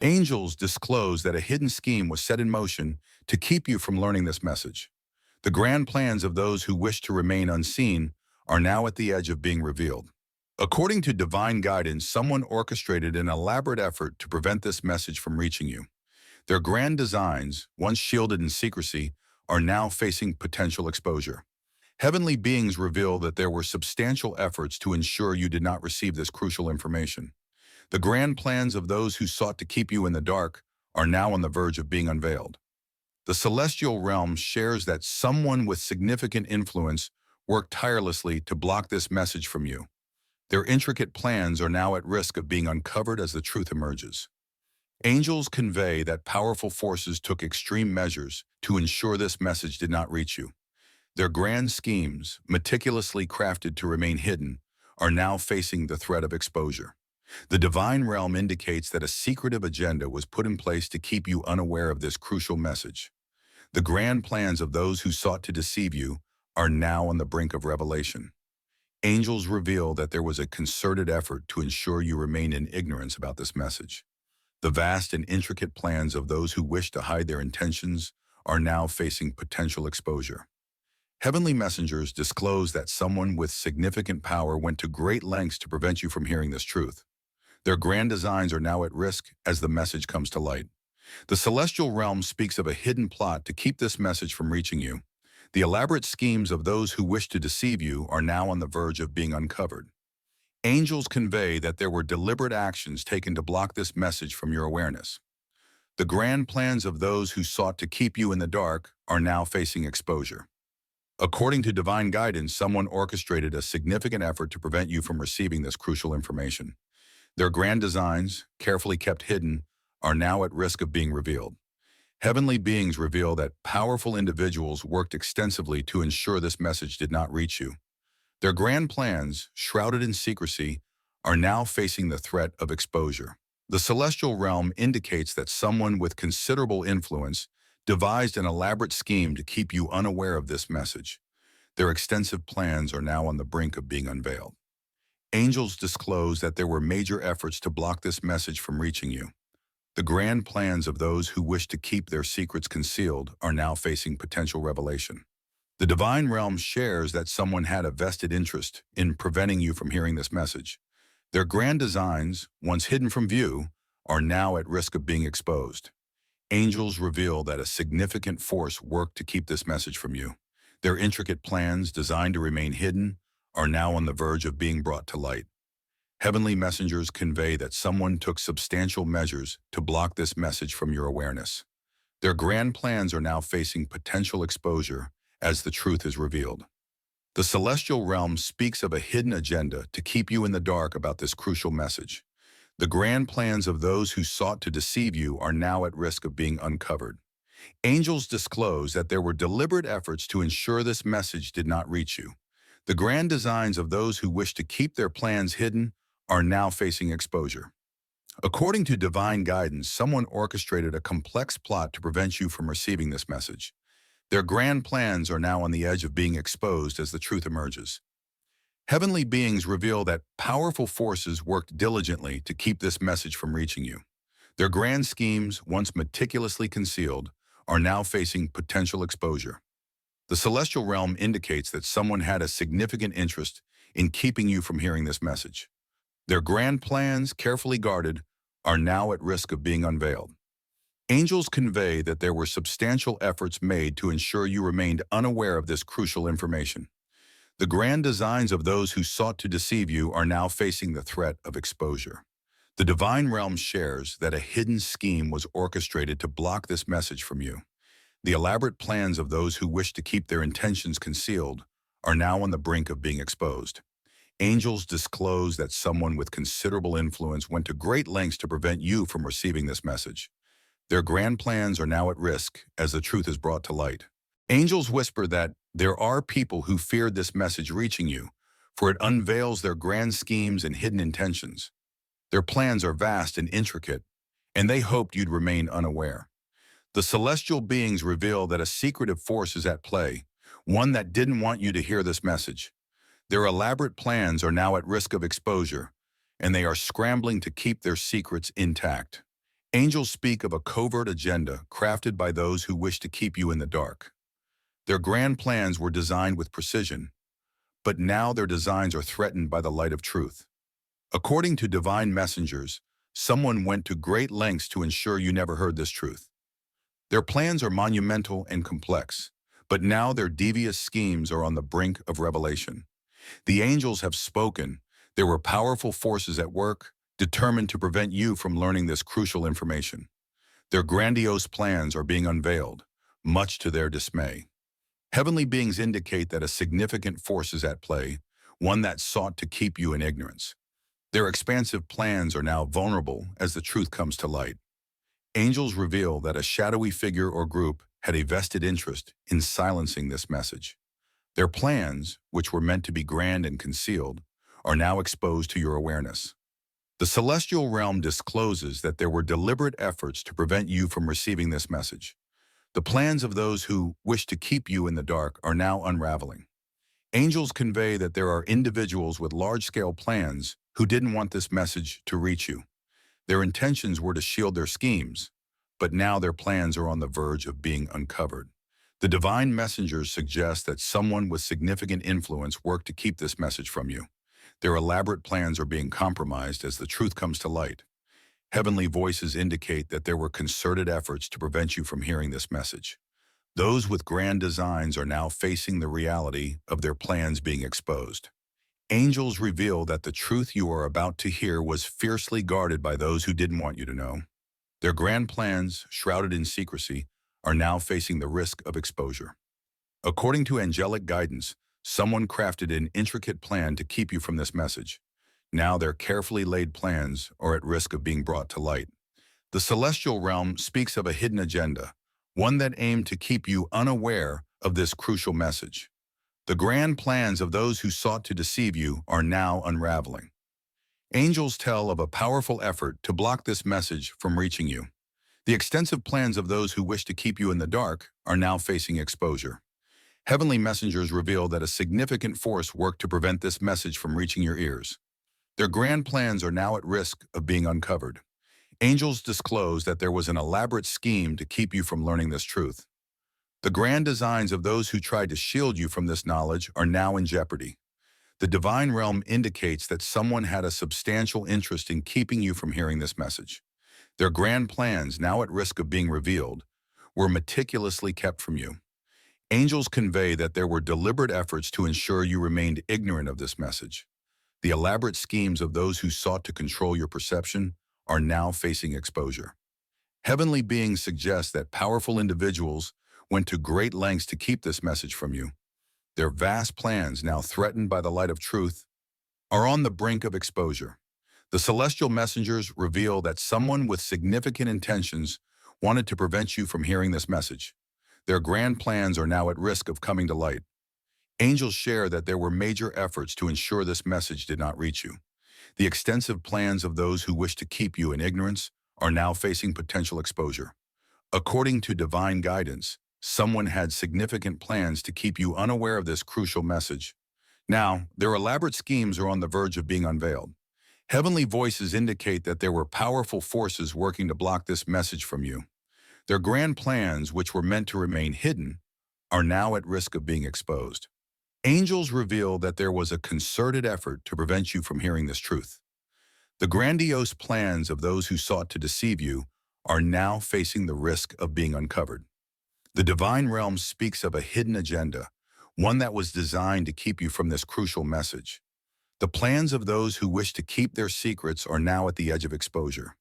Angels disclose that a hidden scheme was set in motion to keep you from learning this message. The grand plans of those who wish to remain unseen are now at the edge of being revealed. According to divine guidance, someone orchestrated an elaborate effort to prevent this message from reaching you. Their grand designs, once shielded in secrecy, are now facing potential exposure. Heavenly beings reveal that there were substantial efforts to ensure you did not receive this crucial information. The grand plans of those who sought to keep you in the dark are now on the verge of being unveiled. The celestial realm shares that someone with significant influence worked tirelessly to block this message from you. Their intricate plans are now at risk of being uncovered as the truth emerges. Angels convey that powerful forces took extreme measures to ensure this message did not reach you. Their grand schemes, meticulously crafted to remain hidden, are now facing the threat of exposure. The divine realm indicates that a secretive agenda was put in place to keep you unaware of this crucial message. The grand plans of those who sought to deceive you are now on the brink of revelation. Angels reveal that there was a concerted effort to ensure you remain in ignorance about this message. The vast and intricate plans of those who wish to hide their intentions are now facing potential exposure. Heavenly messengers disclose that someone with significant power went to great lengths to prevent you from hearing this truth. Their grand designs are now at risk as the message comes to light. The celestial realm speaks of a hidden plot to keep this message from reaching you. The elaborate schemes of those who wish to deceive you are now on the verge of being uncovered. Angels convey that there were deliberate actions taken to block this message from your awareness. The grand plans of those who sought to keep you in the dark are now facing exposure. According to divine guidance, someone orchestrated a significant effort to prevent you from receiving this crucial information. Their grand designs, carefully kept hidden, are now at risk of being revealed. Heavenly beings reveal that powerful individuals worked extensively to ensure this message did not reach you. Their grand plans, shrouded in secrecy, are now facing the threat of exposure. The celestial realm indicates that someone with considerable influence devised an elaborate scheme to keep you unaware of this message. Their extensive plans are now on the brink of being unveiled. Angels disclose that there were major efforts to block this message from reaching you. The grand plans of those who wish to keep their secrets concealed are now facing potential revelation. The divine realm shares that someone had a vested interest in preventing you from hearing this message. Their grand designs, once hidden from view, are now at risk of being exposed. Angels reveal that a significant force worked to keep this message from you. Their intricate plans, designed to remain hidden, are now on the verge of being brought to light. Heavenly messengers convey that someone took substantial measures to block this message from your awareness. Their grand plans are now facing potential exposure as the truth is revealed. The celestial realm speaks of a hidden agenda to keep you in the dark about this crucial message. The grand plans of those who sought to deceive you are now at risk of being uncovered. Angels disclose that there were deliberate efforts to ensure this message did not reach you. The grand designs of those who wish to keep their plans hidden are now facing exposure. According to divine guidance, someone orchestrated a complex plot to prevent you from receiving this message. Their grand plans are now on the edge of being exposed as the truth emerges. Heavenly beings reveal that powerful forces worked diligently to keep this message from reaching you. Their grand schemes, once meticulously concealed, are now facing potential exposure. The celestial realm indicates that someone had a significant interest in keeping you from hearing this message. Their grand plans, carefully guarded, are now at risk of being unveiled. Angels convey that there were substantial efforts made to ensure you remained unaware of this crucial information. The grand designs of those who sought to deceive you are now facing the threat of exposure. The divine realm shares that a hidden scheme was orchestrated to block this message from you. The elaborate plans of those who wish to keep their intentions concealed are now on the brink of being exposed. Angels disclose that someone with considerable influence went to great lengths to prevent you from receiving this message. Their grand plans are now at risk as the truth is brought to light. Angels whisper that there are people who feared this message reaching you, for it unveils their grand schemes and hidden intentions. Their plans are vast and intricate, and they hoped you'd remain unaware. The celestial beings reveal that a secretive force is at play, one that didn't want you to hear this message. Their elaborate plans are now at risk of exposure, and they are scrambling to keep their secrets intact. Angels speak of a covert agenda crafted by those who wish to keep you in the dark. Their grand plans were designed with precision, but now their designs are threatened by the light of truth. According to divine messengers, someone went to great lengths to ensure you never heard this truth. Their plans are monumental and complex, but now their devious schemes are on the brink of revelation. The angels have spoken. There were powerful forces at work, determined to prevent you from learning this crucial information. Their grandiose plans are being unveiled, much to their dismay. Heavenly beings indicate that a significant force is at play, one that sought to keep you in ignorance. Their expansive plans are now vulnerable as the truth comes to light. Angels reveal that a shadowy figure or group had a vested interest in silencing this message. Their plans, which were meant to be grand and concealed, are now exposed to your awareness. The celestial realm discloses that there were deliberate efforts to prevent you from receiving this message. The plans of those who wish to keep you in the dark are now unraveling. Angels convey that there are individuals with large-scale plans who didn't want this message to reach you. Their intentions were to shield their schemes, but now their plans are on the verge of being uncovered. The divine messengers suggest that someone with significant influence worked to keep this message from you. Their elaborate plans are being compromised as the truth comes to light. Heavenly voices indicate that there were concerted efforts to prevent you from hearing this message. Those with grand designs are now facing the reality of their plans being exposed. Angels reveal that the truth you are about to hear was fiercely guarded by those who didn't want you to know. Their grand plans, shrouded in secrecy, are now facing the risk of exposure. According to angelic guidance, someone crafted an intricate plan to keep you from this message. Now their carefully laid plans are at risk of being brought to light. The celestial realm speaks of a hidden agenda, one that aimed to keep you unaware of this crucial message. The grand plans of those who sought to deceive you are now unraveling. Angels tell of a powerful effort to block this message from reaching you. The extensive plans of those who wish to keep you in the dark are now facing exposure. Heavenly messengers reveal that a significant force worked to prevent this message from reaching your ears. Their grand plans are now at risk of being uncovered. Angels disclose that there was an elaborate scheme to keep you from learning this truth. The grand designs of those who tried to shield you from this knowledge are now in jeopardy. The divine realm indicates that someone had a substantial interest in keeping you from hearing this message. Their grand plans, now at risk of being revealed, were meticulously kept from you. Angels convey that there were deliberate efforts to ensure you remained ignorant of this message. The elaborate schemes of those who sought to control your perception are now facing exposure. Heavenly beings suggest that powerful individuals went to great lengths to keep this message from you. Their vast plans, now threatened by the light of truth, are on the brink of exposure. The celestial messengers reveal that someone with significant intentions wanted to prevent you from hearing this message. Their grand plans are now at risk of coming to light. Angels share that there were major efforts to ensure this message did not reach you. The extensive plans of those who wish to keep you in ignorance are now facing potential exposure. According to divine guidance, someone had significant plans to keep you unaware of this crucial message. Now, their elaborate schemes are on the verge of being unveiled. Heavenly voices indicate that there were powerful forces working to block this message from you. Their grand plans, which were meant to remain hidden, are now at risk of being exposed. Angels reveal that there was a concerted effort to prevent you from hearing this truth. The grandiose plans of those who sought to deceive you are now facing the risk of being uncovered. The divine realm speaks of a hidden agenda, one that was designed to keep you from this crucial message. The plans of those who wish to keep their secrets are now at the edge of exposure.